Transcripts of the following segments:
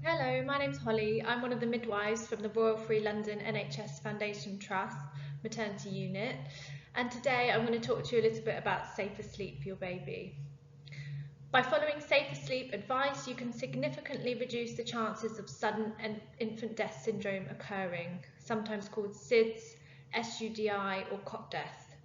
Hello, my name's Holly. I'm one of the midwives from the Royal Free London NHS Foundation Trust Maternity Unit, and today I'm going to talk to you a little bit about safer sleep for your baby. By following safer sleep advice, you can significantly reduce the chances of sudden infant death syndrome occurring, sometimes called SIDS, SUDI or cot death.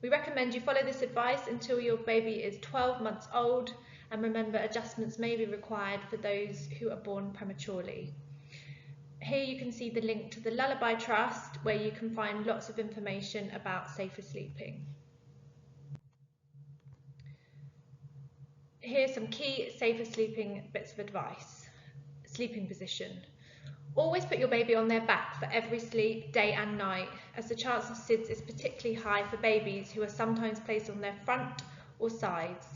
We recommend you follow this advice until your baby is 12 months old, and remember adjustments may be required for those who are born prematurely. Here you can see the link to the Lullaby Trust, where you can find lots of information about safer sleeping. Here's some key safer sleeping bits of advice. Sleeping position. Always put your baby on their back for every sleep, day and night, as the chance of SIDS is particularly high for babies who are sometimes placed on their front or sides.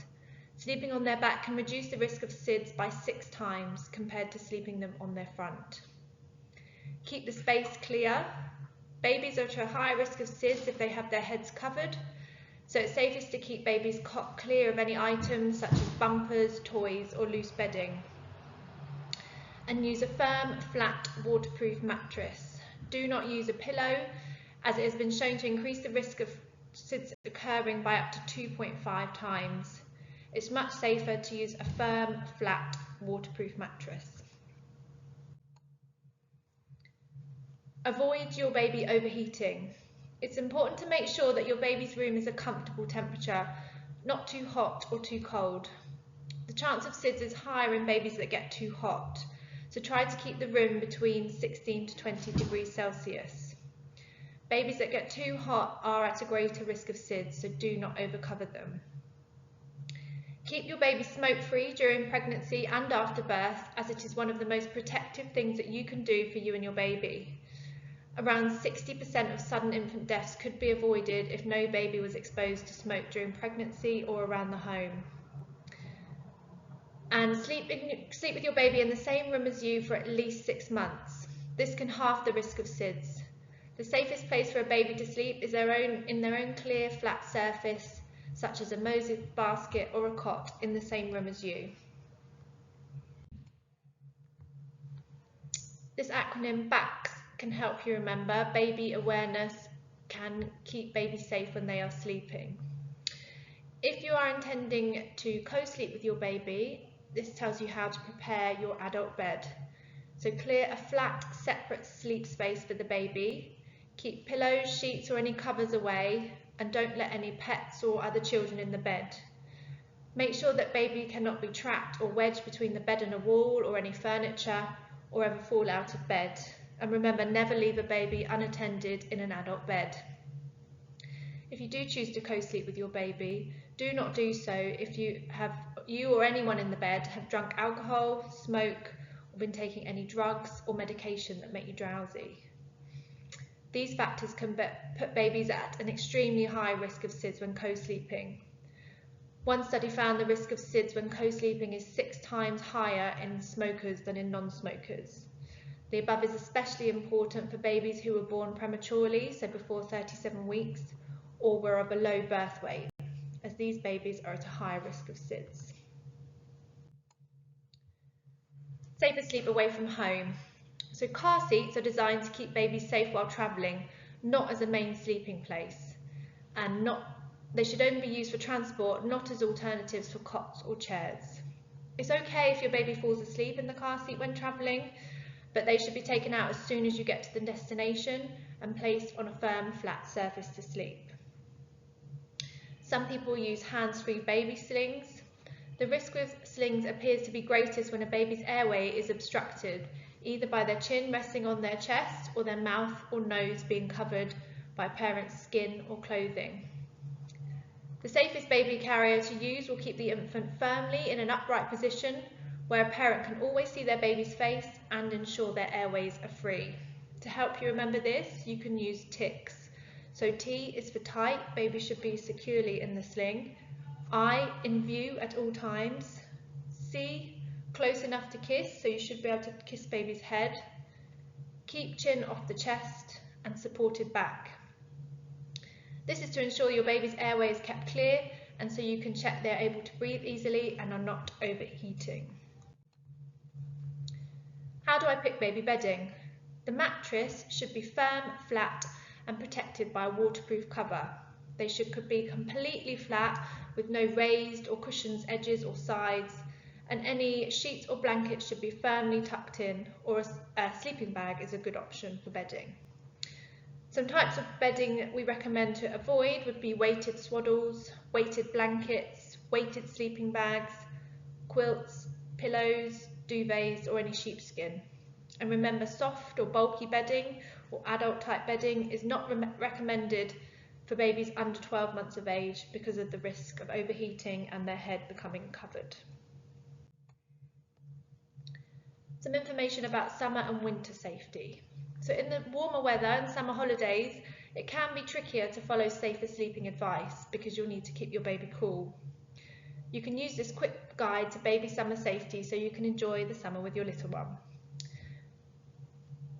Sleeping on their back can reduce the risk of SIDS by 6 times compared to sleeping them on their front. Keep the space clear. Babies are at a higher risk of SIDS if they have their heads covered, so it's safest to keep babies' cot clear of any items such as bumpers, toys or loose bedding. And use a firm, flat, waterproof mattress. Do not use a pillow, as it has been shown to increase the risk of SIDS occurring by up to 2.5 times. It's much safer to use a firm, flat, waterproof mattress. Avoid your baby overheating. It's important to make sure that your baby's room is a comfortable temperature, not too hot or too cold. The chance of SIDS is higher in babies that get too hot, so try to keep the room between 16 to 20 degrees Celsius. Babies that get too hot are at a greater risk of SIDS, so do not overcover them. Keep your baby smoke-free during pregnancy and after birth, as it is one of the most protective things that you can do for you and your baby. Around 60% of sudden infant deaths could be avoided if no baby was exposed to smoke during pregnancy or around the home. And sleep with your baby in the same room as you for at least 6 months. This can halve the risk of SIDS. The safest place for a baby to sleep is in their own clear, flat surface, such as a Moses basket or a cot in the same room as you. This acronym BACS can help you remember. Baby awareness can keep babies safe when they are sleeping. If you are intending to co-sleep with your baby, this tells you how to prepare your adult bed. So clear a flat, separate sleep space for the baby. Keep pillows, sheets or any covers away, and don't let any pets or other children in the bed. Make sure that baby cannot be trapped or wedged between the bed and a wall or any furniture, or ever fall out of bed. And remember, never leave a baby unattended in an adult bed. If you do choose to co-sleep with your baby, do not do so if you or anyone in the bed have drunk alcohol, smoke, or been taking any drugs or medication that make you drowsy. These factors can put babies at an extremely high risk of SIDS when co-sleeping. One study found the risk of SIDS when co-sleeping is 6 times higher in smokers than in non-smokers. The above is especially important for babies who were born prematurely, so before 37 weeks, or were below birth weight, as these babies are at a higher risk of SIDS. Safer sleep away from home. So car seats are designed to keep babies safe while travelling, not as a main sleeping place, and they should only be used for transport, not as alternatives for cots or chairs. It's okay if your baby falls asleep in the car seat when travelling, but they should be taken out as soon as you get to the destination and placed on a firm, flat surface to sleep. Some people use hands-free baby slings. The risk with slings appears to be greatest when a baby's airway is obstructed, either by their chin resting on their chest or their mouth or nose being covered by parent's skin or clothing. The safest baby carrier to use will keep the infant firmly in an upright position where a parent can always see their baby's face and ensure their airways are free. To help you remember this, you can use TICs. So T is for tight, baby should be securely in the sling. I, in view at all times. C, close enough to kiss, so you should be able to kiss baby's head. Keep chin off the chest and supported back. This is to ensure your baby's airway is kept clear, and so you can check they're able to breathe easily and are not overheating. do I pick baby bedding? The mattress should be firm, flat and protected by a waterproof cover. They should be completely flat with no raised or cushioned edges or sides, and any sheets or blankets should be firmly tucked in, or a sleeping bag is a good option for bedding. Some types of bedding we recommend to avoid would be weighted swaddles, weighted blankets, weighted sleeping bags, quilts, pillows, duvets or any sheepskin. And remember, soft or bulky bedding or adult type bedding is not recommended for babies under 12 months of age because of the risk of overheating and their head becoming covered. Some information about summer and winter safety. So in the warmer weather and summer holidays, it can be trickier to follow safer sleeping advice because you'll need to keep your baby cool. You can use this quick guide to baby summer safety so you can enjoy the summer with your little one.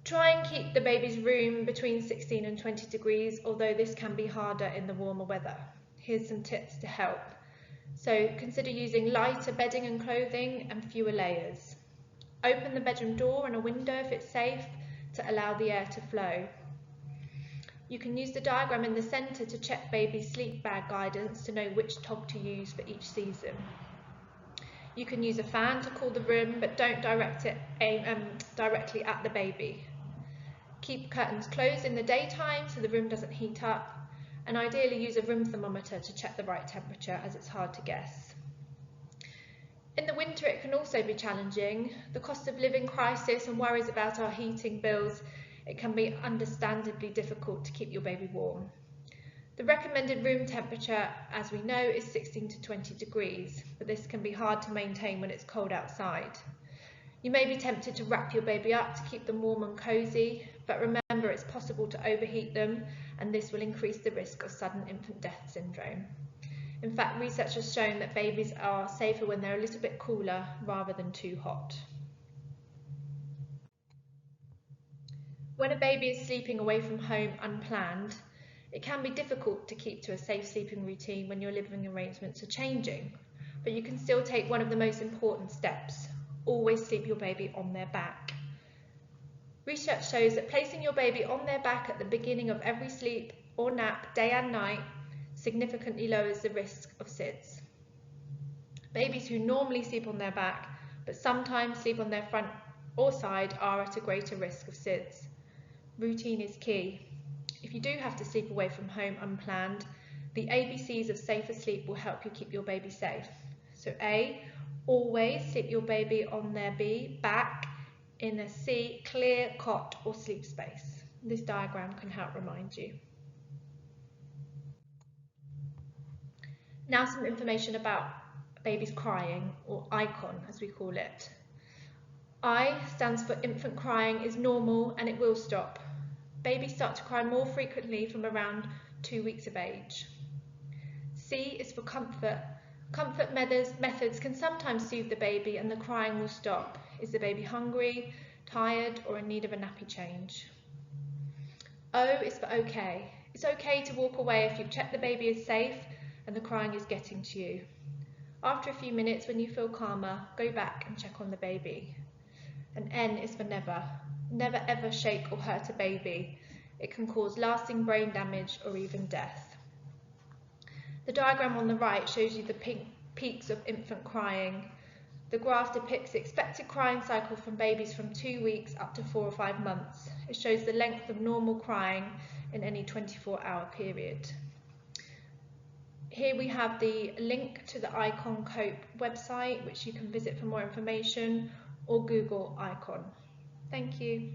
Try and keep the baby's room between 16 and 20 degrees, although this can be harder in the warmer weather. Here's some tips to help. So consider using lighter bedding and clothing and fewer layers. Open the bedroom door and a window if it's safe to allow the air to flow. You can use the diagram in the centre to check baby's sleep bag guidance to know which tog to use for each season. You can use a fan to cool the room, but don't direct it directly at the baby. Keep curtains closed in the daytime so the room doesn't heat up, and ideally use a room thermometer to check the right temperature, as it's hard to guess. In the winter it can also be challenging. The cost of living crisis and worries about our heating bills, it can be understandably difficult to keep your baby warm. The recommended room temperature, as we know, is 16 to 20 degrees, but this can be hard to maintain when it's cold outside. You may be tempted to wrap your baby up to keep them warm and cosy, but remember it's possible to overheat them, and this will increase the risk of sudden infant death syndrome. In fact, research has shown that babies are safer when they're a little bit cooler rather than too hot. When a baby is sleeping away from home unplanned, it can be difficult to keep to a safe sleeping routine when your living arrangements are changing, but you can still take one of the most important steps. Always sleep your baby on their back. Research shows that placing your baby on their back at the beginning of every sleep or nap, day and night, significantly lowers the risk of SIDS. Babies who normally sleep on their back, but sometimes sleep on their front or side, are at a greater risk of SIDS. Routine is key. If you do have to sleep away from home unplanned, the ABCs of safer sleep will help you keep your baby safe. So A, always sleep your baby on their back in a C, clear cot or sleep space. This diagram can help remind you. Now some information about babies crying, or ICON as we call it. I stands for infant crying is normal and it will stop. Babies start to cry more frequently from around 2 weeks of age. C is for comfort. Comfort methods can sometimes soothe the baby and the crying will stop. Is the baby hungry, tired or in need of a nappy change? O is for okay. It's okay to walk away if you've checked the baby is safe and the crying is getting to you. After a few minutes, when you feel calmer, go back and check on the baby. And N is for never. Never ever shake or hurt a baby. It can cause lasting brain damage or even death. The diagram on the right shows you the peaks of infant crying. The graph depicts the expected crying cycle from babies from 2 weeks up to 4 or 5 months. It shows the length of normal crying in any 24-hour period. Here we have the link to the ICON Cope website, which you can visit for more information, or Google ICON. Thank you.